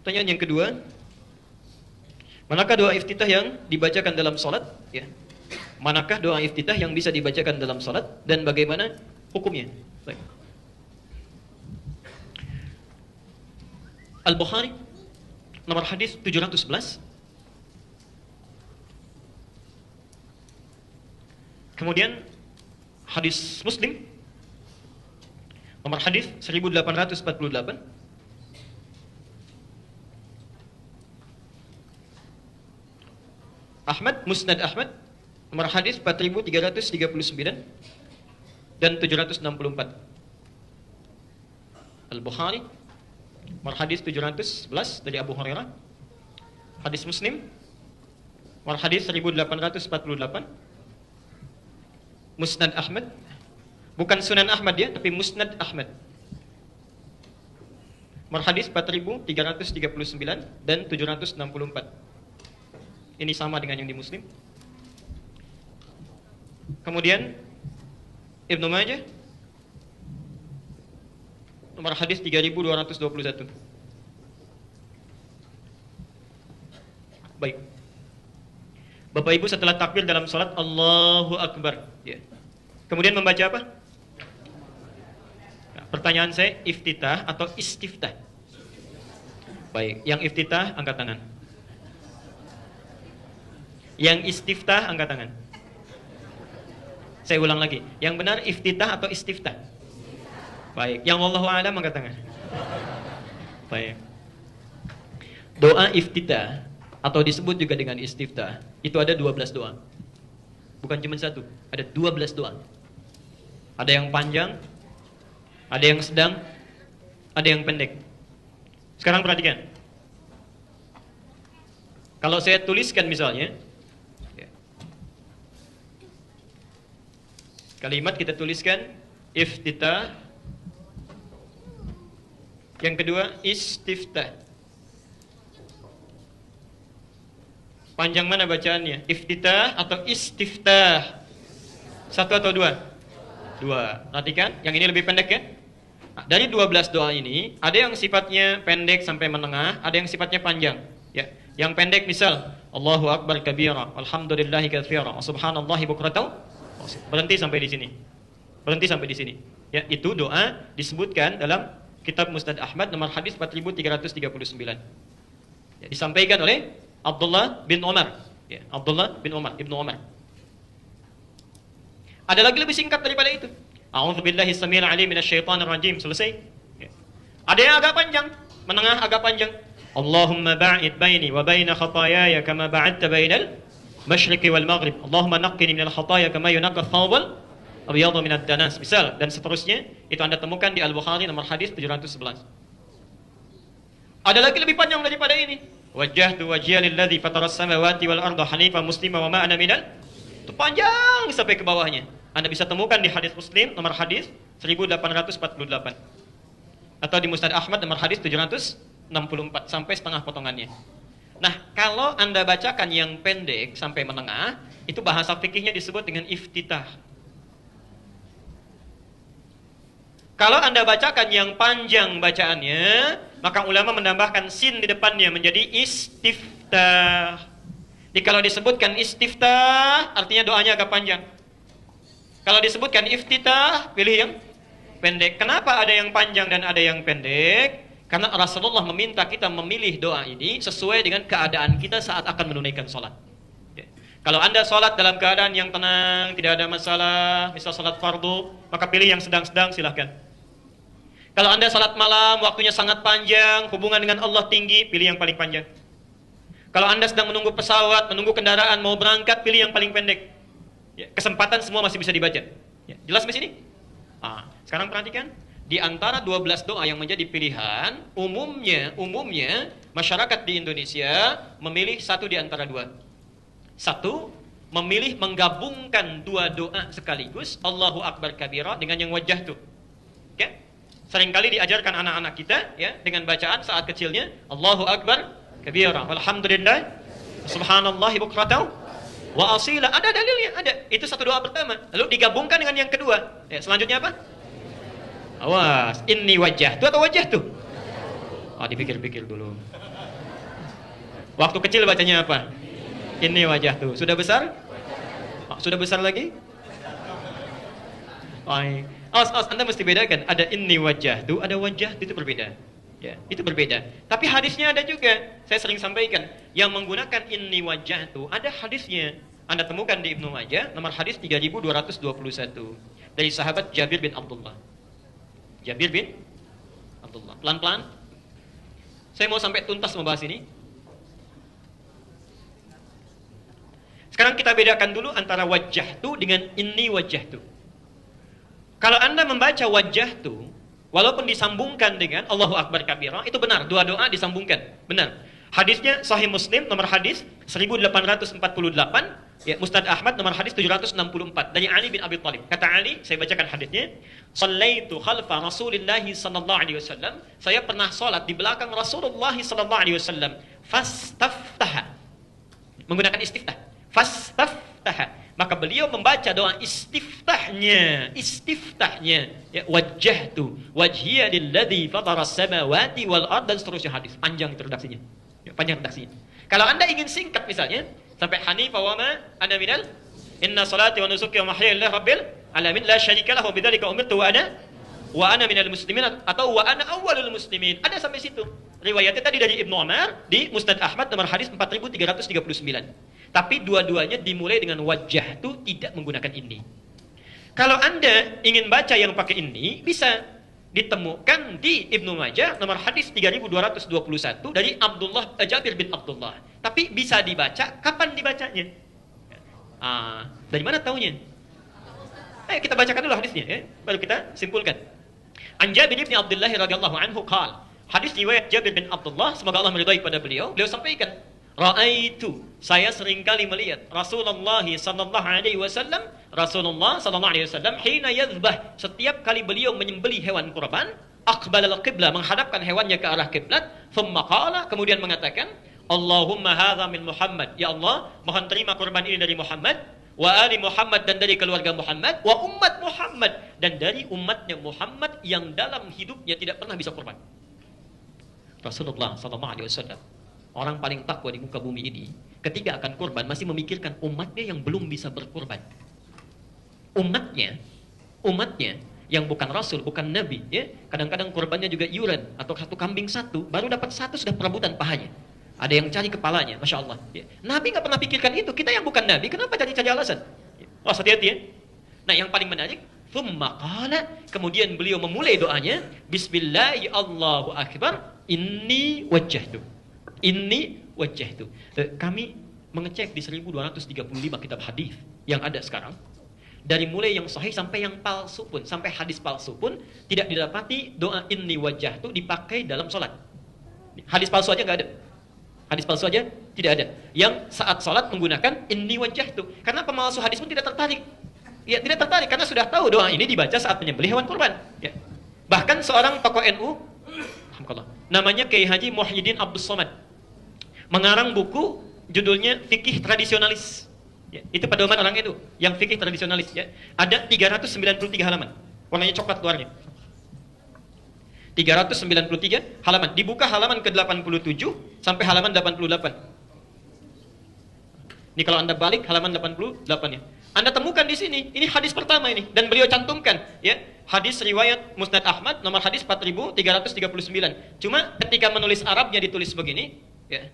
Pertanyaan yang kedua, manakah doa iftitah yang dibacakan dalam salat? Ya. Manakah doa iftitah yang bisa dibacakan dalam salat dan bagaimana hukumnya? Baik. Al-Bukhari nomor hadis 711. Kemudian hadis Muslim nomor hadis 1848. Ahmad, Musnad Ahmad nomor hadis 4339 dan 764. Al-Bukhari nomor hadis 711 dari Abu Hurairah. Hadis Muslim nomor hadis 1848. Musnad Ahmad, bukan Sunan Ahmad ya, tapi Musnad Ahmad. Nomor hadis 4339 dan 764. Ini sama dengan yang di Muslim. Kemudian Ibnu Majah nomor hadis 3221. Baik. Bapak Ibu setelah takbir dalam salat Allahu Akbar, ya. Kemudian membaca apa? Nah, pertanyaan saya, iftitah atau istiftah? Baik, yang iftitah angkat tangan. Yang istiftah angkat tangan. Saya ulang lagi. Yang benar iftitah atau istiftah? Baik. Yang wallahu a'lam angkat tangan. Baik. Doa iftitah atau disebut juga dengan istiftah, itu ada 12 doa. Bukan cuma satu, ada 12 doa. Ada yang panjang, ada yang sedang, ada yang pendek. Sekarang perhatikan. Kalau saya tuliskan misalnya kalimat, kita tuliskan iftitah. Yang kedua istiftah. Panjang mana bacaannya? Iftitah atau istiftah? Satu atau dua? Dua. Perhatikan, yang ini lebih pendek ya. Nah, dari 12 doa ini, ada yang sifatnya pendek sampai menengah, ada yang sifatnya panjang. Ya. Yang pendek misal, Allahu Akbar kabira, alhamdulillahi katsira, subhanallahi bukratan. Berhenti sampai di sini. Berhenti sampai di sini. Ya, itu doa disebutkan dalam kitab Musnad Ahmad nomor hadis 4339. Ya, disampaikan oleh Abdullah bin Umar. Ya, Abdullah bin Umar, Ibnu Umar. Ada lagi lebih singkat daripada itu. A'udzubillahi samil alim minasyaitonir rajim. Selesai. Ya. Ada yang agak panjang, menengah agak panjang. Allahumma ba'id baini wa baina khataayaya kama ba'adta bainal masyriqi wal maghrib. Allahumma naqqini minal khataaya kama yunaqqa ath-thawbal abyadu minad danas. Misal dan seterusnya, itu Anda temukan di Al-Bukhari nomor hadis 711. Ada lagi lebih panjang daripada ini. Wajjahtu wajhiya lilladzi fataras samawati wal arda hanifan muslima wa ma ana minal. Itu panjang sampai ke bawahnya. Anda bisa temukan di hadis Muslim nomor hadis 1848. Atau di Musnad Ahmad nomor hadis 764 sampai setengah potongannya. Nah, kalau Anda bacakan yang pendek sampai menengah, itu bahasa fikihnya disebut dengan iftitah. Kalau Anda bacakan yang panjang bacaannya, maka ulama menambahkan sin di depannya menjadi istiftah. Jadi kalau disebutkan istiftah, artinya doanya agak panjang. Kalau disebutkan iftitah, pilih yang pendek. Kenapa ada yang panjang dan ada yang pendek? Karena Rasulullah meminta kita memilih doa ini sesuai dengan keadaan kita saat akan menunaikan sholat. Ya. Kalau Anda sholat dalam keadaan yang tenang, tidak ada masalah, misal sholat fardu, maka pilih yang sedang-sedang, silahkan. Kalau Anda sholat malam, waktunya sangat panjang, hubungan dengan Allah tinggi, pilih yang paling panjang. Kalau Anda sedang menunggu pesawat, menunggu kendaraan, mau berangkat, pilih yang paling pendek. Ya, kesempatan semua masih bisa dibaca. Ya, jelas di sini? Sekarang perhatikan. Di antara 12 doa yang menjadi pilihan, umumnya masyarakat di Indonesia memilih satu di antara dua. Satu, memilih menggabungkan dua doa sekaligus, Allahu Akbar kabira dengan yang wajjahtu. Oke? Seringkali diajarkan anak-anak kita ya dengan bacaan saat kecilnya Allahu Akbar kabira, walhamdulillah, subhanallahi bukratan Wa asila, ada dalilnya, ada. Itu satu doa pertama. Lalu digabungkan dengan yang kedua. Ya, selanjutnya apa? Awas, inni wajjahtu atau wajjahtu? Oh, dipikir-pikir dulu. Waktu kecil bacanya apa? Inni wajjahtu. Sudah besar? Oh, sudah besar lagi? Ay. Awas, Anda mesti bedakan. Ada inni wajjahtu, ada wajjahtu, itu berbeda. Ya, itu berbeda. Tapi hadisnya ada juga. Saya sering sampaikan, yang menggunakan inni wajjahtu ada hadisnya. Anda temukan di Ibnu Majah, nomor hadis 3221 dari sahabat Jabir bin Abdullah. Jabir bin Abdullah. Pelan-pelan. Saya mau sampai tuntas membahas ini. Sekarang kita bedakan dulu antara wajjahtu dengan inni wajjahtu. Kalau Anda membaca wajjahtu, walaupun disambungkan dengan Allahu Akbar kabira, itu benar, dua doa disambungkan. Benar. Hadisnya Sahih Muslim nomor hadis 1848, ya, Musnad Ahmad nomor hadis 764 dari Ali bin Abi Thalib. Kata Ali, saya bacakan hadisnya, "Shallaitu khalfa Rasulillah sallallahu alaihi wasallam." Saya pernah salat di belakang Rasulullah sallallahu alaihi wasallam. Fastaftaha. Menggunakan istiftah. Fastaftaha. Maka beliau membaca doa istiftahnya, ya, wajjahtu wajhiya lilladzi fatara as-samawati wal ard, dan seterusnya hadis. Panjang itu redaksinya. Ya, panjang redaksinya. Kalau Anda ingin singkat misalnya sampai hanifa wa ma ana minal inna salati wa nusuki wa mahyaya lillahi rabbil alamin la syarika lahu bidzalika umirtu wa ana minal muslimin, atau wa ana awwalul muslimin. Ada sampai situ. Riwayatnya tadi dari Ibnu Umar di Musnad Ahmad nomor hadis 4339. Tapi dua-duanya dimulai dengan wajah itu, tidak menggunakan ini. Kalau Anda ingin baca yang pakai ini, bisa ditemukan di Ibnu Majah nomor hadis 3221 dari Jabir bin Abdullah. Tapi bisa dibaca, kapan dibacanya? Dari mana taunya? Ayo kita bacakan dulu hadisnya, ya, baru kita simpulkan. An Jabir bin Abdullah radhiyallahu anhu qala. Hadis riwayat Jabir bin Abdullah, semoga Allah meridai pada beliau. Beliau sampaikan, Ra'aitu, saya seringkali melihat Rasulullah sallallahu alaihi wasallam, hina yadhbah, setiap kali beliau menyembelih hewan kurban, aqbala al-qiblah, menghadapkan hewannya ke arah kiblat, thumma qala, kemudian mengatakan, Allahumma hadza min Muhammad, ya Allah, mohon terima kurban ini dari Muhammad, wa ali Muhammad, dan dari keluarga Muhammad, wa ummat Muhammad, dan dari umatnya Muhammad yang dalam hidupnya tidak pernah bisa kurban. Rasulullah sallallahu alaihi wasallam, orang paling takwa di muka bumi ini, ketika akan kurban masih memikirkan umatnya yang belum bisa berkurban. Umatnya yang bukan rasul, bukan nabi, ya, kadang-kadang kurbannya juga iuran atau satu kambing satu, baru dapat satu sudah perebutan pahanya. Ada yang cari kepalanya, masya Allah. Ya. Nabi nggak pernah pikirkan itu. Kita yang bukan nabi, kenapa cari-cari alasan? Oh, hati-hati ya. Nah, yang paling menarik, thumma qala, kemudian beliau memulai doanya, Bismillahi Allahu Akbar, inni wajjahtu. Ini wajah itu. Kami mengecek di 1235 kitab hadis yang ada sekarang, dari mulai yang sahih sampai yang palsu pun, sampai hadis palsu pun tidak didapati doa inni wajah itu dipakai dalam sholat. Hadis palsu aja nggak ada. Hadis palsu aja tidak ada. Yang saat sholat menggunakan inni wajah itu. Karena pemalsu hadis pun tidak tertarik. Ya, tidak tertarik karena sudah tahu doa ini dibaca saat menyembelih hewan kurban. Ya. Bahkan seorang tokoh NU, namanya Kiai Haji Muhyiddin Abdul Somad, mengarang buku judulnya Fikih Tradisionalis. Ya, itu pedoman orang itu, yang fikih tradisionalis. Ya. Ada 393 halaman, warnanya coklat luarnya. 393 halaman. Dibuka halaman ke-87 sampai halaman 88. Ini kalau Anda balik halaman 88-nya. Anda temukan di sini, ini hadis pertama ini, dan beliau cantumkan, ya, hadis riwayat Musnad Ahmad nomor hadis 4339. Cuma ketika menulis Arabnya ditulis begini, ya,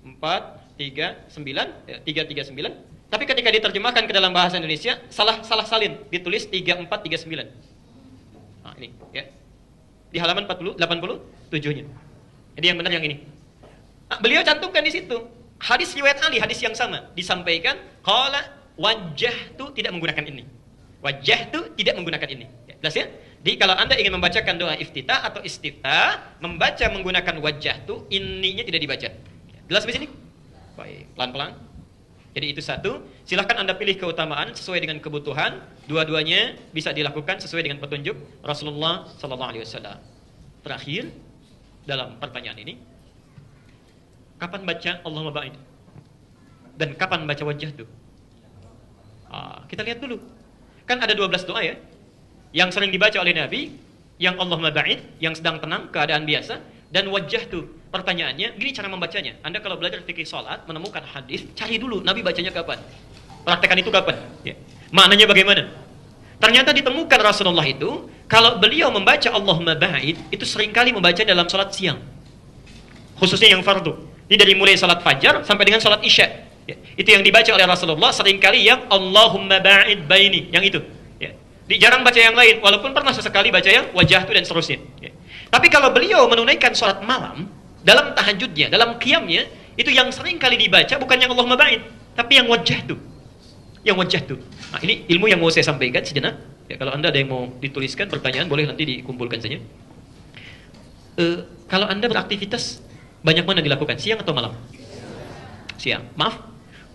439, ya, 339. Tapi ketika diterjemahkan ke dalam bahasa Indonesia, salah salin, ditulis 3439. Nah, ini, ya. Di halaman 87-nya. Jadi yang benar yang ini. Nah, beliau cantumkan di situ. Hadis riwayat Ali, hadis yang sama, disampaikan, qala wajjahtu, tidak menggunakan ini. Wajjahtu tidak menggunakan ini. Ya, jelas ya? Jadi kalau Anda ingin membacakan doa iftitah atau istiftah, membaca menggunakan wajjahtu, ininya tidak dibaca. Jelas di sini? Baik, pelan-pelan. Jadi itu satu. Silahkan Anda pilih keutamaan sesuai dengan kebutuhan. Dua-duanya bisa dilakukan sesuai dengan petunjuk Rasulullah sallallahu alaihi wasallam. Terakhir dalam pertanyaan ini, kapan baca Allahumma ba'id? Dan kapan baca wajjahtu? Kita lihat dulu. Kan ada 12 doa ya. Yang sering dibaca oleh Nabi, yang Allahumma ba'id, yang sedang tenang, keadaan biasa, dan wajah tuh. Pertanyaannya, gini cara membacanya. Anda kalau belajar fikih salat, menemukan hadis, cari dulu Nabi bacanya kapan. Praktekan itu kapan. Ya. Maknanya bagaimana? Ternyata ditemukan Rasulullah itu, kalau beliau membaca Allahumma ba'id, itu seringkali membaca dalam salat siang. Khususnya yang fardu. Ini dari mulai salat fajar sampai dengan salat isya. Ya. Itu yang dibaca oleh Rasulullah seringkali yang Allahumma ba'id baini, yang itu. Ya. Jarang baca yang lain, walaupun pernah sesekali baca yang wajah itu dan seterusnya. Ya. Tapi kalau beliau menunaikan salat malam, dalam tahajudnya, dalam qiyamnya, itu yang seringkali dibaca bukan yang Allahumma ba'id, tapi yang wajah itu. Yang wajah itu. Nah, ini ilmu yang mau saya sampaikan sejenak. Ya, kalau Anda ada yang mau dituliskan pertanyaan, boleh nanti dikumpulkan saja. Kalau Anda beraktivitas, banyak mana dilakukan? Siang atau malam? Siang. Maaf,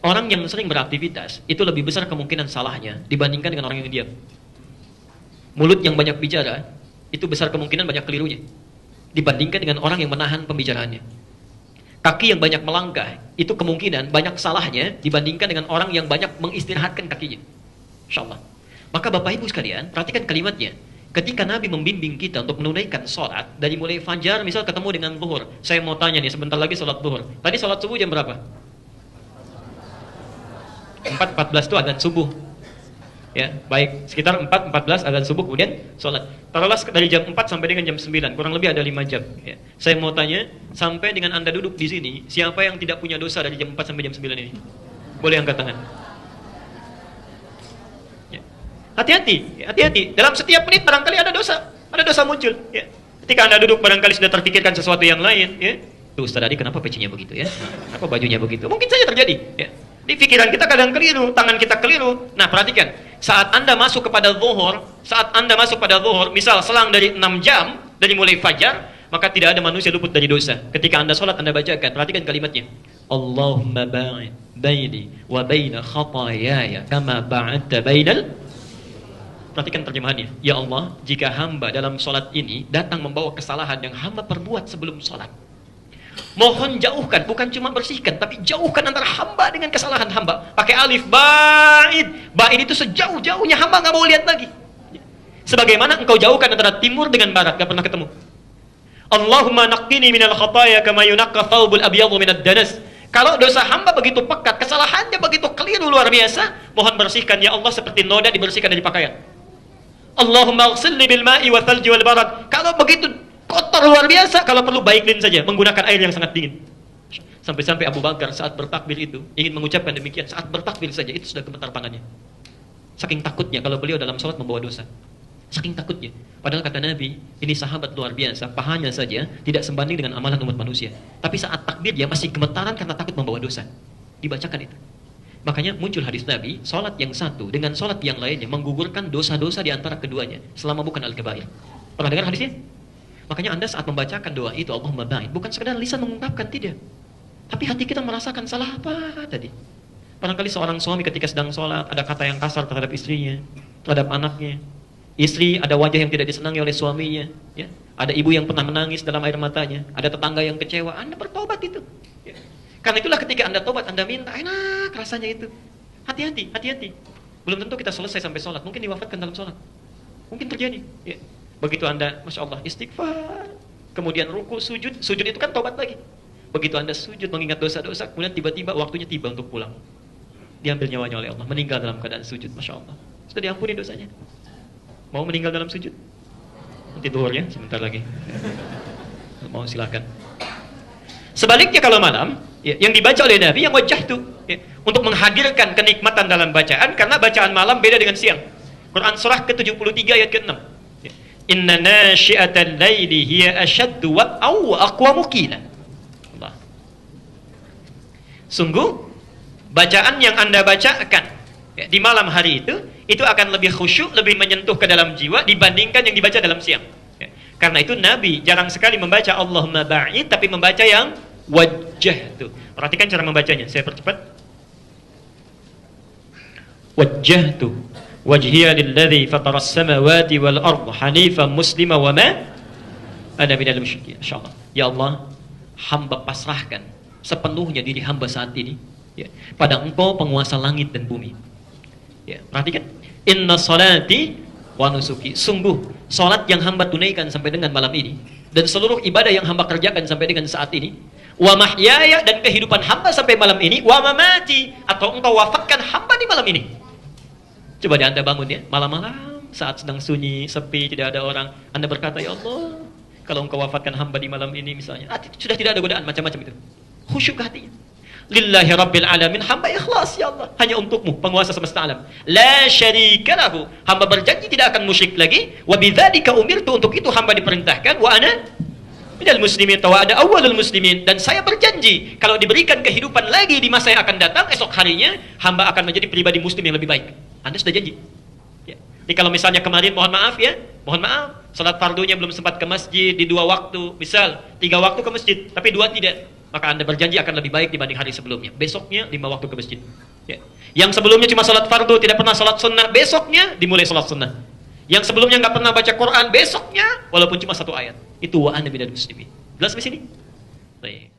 orang yang sering beraktivitas, itu lebih besar kemungkinan salahnya dibandingkan dengan orang yang diam. Mulut yang banyak bicara, itu besar kemungkinan banyak kelirunya dibandingkan dengan orang yang menahan pembicaraannya. Kaki yang banyak melangkah, itu kemungkinan banyak salahnya dibandingkan dengan orang yang banyak mengistirahatkan kakinya. InsyaAllah. Maka Bapak Ibu sekalian, perhatikan kalimatnya. Ketika Nabi membimbing kita untuk menunaikan sholat, dari mulai fajar misal ketemu dengan zuhur. Saya mau tanya nih, sebentar lagi sholat zuhur. Tadi sholat subuh jam berapa? 4.14 itu adzan subuh. Ya, baik, sekitar 4.14 adzan subuh, kemudian sholat. Taruhlah dari jam 4 sampai dengan jam 9, kurang lebih ada 5 jam. Ya. Saya mau tanya, sampai dengan Anda duduk di sini, siapa yang tidak punya dosa dari jam 4 sampai jam 9 ini? Boleh angkat tangan. Ya. Hati-hati, hati-hati. Dalam setiap menit barangkali ada dosa muncul. Ya. Ketika Anda duduk barangkali sudah terpikirkan sesuatu yang lain. Ya. Tuh, Ustaz tadi kenapa pecinya begitu ya? Kenapa bajunya begitu? Mungkin saja terjadi. Ya. Di pikiran kita kadang keliru, tangan kita keliru. Nah, perhatikan, saat Anda masuk kepada zuhur, misal selang dari 6 jam dari mulai fajar, maka tidak ada manusia luput dari dosa. Ketika Anda sholat, Anda bacakan, perhatikan kalimatnya. Allahumma ba'id baini wa baina khatayaya kama ba'adta bainal. Perhatikan terjemahannya. Ya Allah, jika hamba dalam sholat ini datang membawa kesalahan yang hamba perbuat sebelum sholat, mohon jauhkan, bukan cuma bersihkan, tapi jauhkan antara hamba dengan kesalahan hamba. Pakai alif, ba'id. Ba'id itu sejauh-jauhnya hamba nggak mau lihat lagi. Sebagaimana engkau jauhkan antara timur dengan barat, nggak pernah ketemu. Allahumma naqqini minal khataya kama yunaqqa thawbul abyadhu minad danas. Kalau dosa hamba begitu pekat, kesalahannya begitu keliru luar biasa, mohon bersihkan ya Allah seperti noda dibersihkan dari pakaian. Allahumma ighsilni bil ma'i wa thalji wal barad. Kalau begitu kotor luar biasa, kalau perlu baiklin saja, menggunakan air yang sangat dingin. Sampai-sampai Abu Bakar saat bertakbir itu ingin mengucapkan demikian, saat bertakbir saja itu sudah gemetar tangannya. Saking takutnya kalau beliau dalam sholat membawa dosa. Saking takutnya. Padahal kata Nabi, ini sahabat luar biasa, pahanya saja tidak sebanding dengan amalan umat manusia. Tapi saat takbir dia masih gemetaran karena takut membawa dosa. Dibacakan itu. Makanya muncul hadis Nabi, sholat yang satu dengan sholat yang lainnya menggugurkan dosa-dosa di antara keduanya selama bukan al-kabair. Pernah dengar hadisnya? Makanya Anda saat membacakan doa itu, Allahumma ba'id, bukan sekedar lisan mengungkapkan, tidak. Tapi hati kita merasakan salah apa tadi. Barangkali seorang suami ketika sedang sholat, ada kata yang kasar terhadap istrinya, terhadap anaknya. Istri ada wajah yang tidak disenangi oleh suaminya. Ya. Ada ibu yang pernah menangis dalam air matanya. Ada tetangga yang kecewa. Anda bertobat itu. Ya. Karena itulah ketika Anda tobat, Anda minta, enak rasanya itu. Hati-hati, hati-hati. Belum tentu kita selesai sampai sholat. Mungkin diwafatkan dalam sholat. Mungkin terjadi. Ya. Begitu Anda, Masya Allah, istighfar, kemudian ruku, sujud itu kan tobat lagi. Begitu Anda sujud mengingat dosa-dosa, kemudian tiba-tiba waktunya tiba untuk pulang. Diambil nyawanya oleh Allah, meninggal dalam keadaan sujud, Masya Allah. Sudah diampuni dosanya. Mau meninggal dalam sujud? Nanti duhurnya, sebentar lagi. Mau silakan. Sebaliknya kalau malam, ya, yang dibaca oleh Nabi, yang wajah itu, ya, untuk menghadirkan kenikmatan dalam bacaan, karena bacaan malam beda dengan siang. Quran surah ke-73 ayat ke-6. Inna nasyi'atal laili hiya ashaddu wa aqwamu qila. Allah. Sungguh bacaan yang Anda bacakan ya, di malam hari itu akan lebih khusyuk, lebih menyentuh ke dalam jiwa dibandingkan yang dibaca dalam siang. Ya. Karena itu Nabi jarang sekali membaca Allahumma ba'id, tapi membaca yang wajah itu. Perhatikan cara membacanya. Saya percepat. Wajjahtu wajhiya lilladzi fataras samawati wal ardh hanifan muslima wa ma ana minal musyrikin. Insyaallah. Ya Allah, hamba pasrahkan sepenuhnya diri hamba saat ini ya, pada Engkau penguasa langit dan bumi. Ya, perhatikan. Inna salati wa nusuki. Sungguh, salat yang hamba tunaikan sampai dengan malam ini, dan seluruh ibadah yang hamba kerjakan sampai dengan saat ini, wa mahyaya, dan kehidupan hamba sampai malam ini, wa mamati, atau engkau wafatkan hamba di malam ini. Coba deh Anda bangun ya, malam-malam saat sedang sunyi, sepi, tidak ada orang, Anda berkata, ya Allah, kalau engkau wafatkan hamba di malam ini misalnya, sudah tidak ada godaan macam-macam itu. Khusyuk hatinya. Lillahi rabbil alamin, hamba ikhlas ya Allah, hanya untukmu penguasa semesta alam. La syarika lahu, hamba berjanji tidak akan musyrik lagi. Wa bidzalika umirtu, untuk itu hamba diperintahkan. Wa ana minal muslimin, wa ana awwalul muslimin, dan saya berjanji kalau diberikan kehidupan lagi di masa yang akan datang, esok harinya hamba akan menjadi pribadi muslim yang lebih baik. Anda sudah janji ya. Jadi kalau misalnya kemarin mohon maaf ya, mohon maaf, salat fardunya belum sempat ke masjid di 2 waktu, misal 3 waktu ke masjid tapi 2 tidak, maka Anda berjanji akan lebih baik dibanding hari sebelumnya. Besoknya 5 waktu ke masjid ya. Yang sebelumnya cuma salat fardu, tidak pernah salat sunnah, besoknya dimulai salat sunnah. Yang sebelumnya nggak pernah baca Quran, besoknya walaupun cuma 1 ayat. Itu wa ana minal muslimin. Jelas di sini? Baik.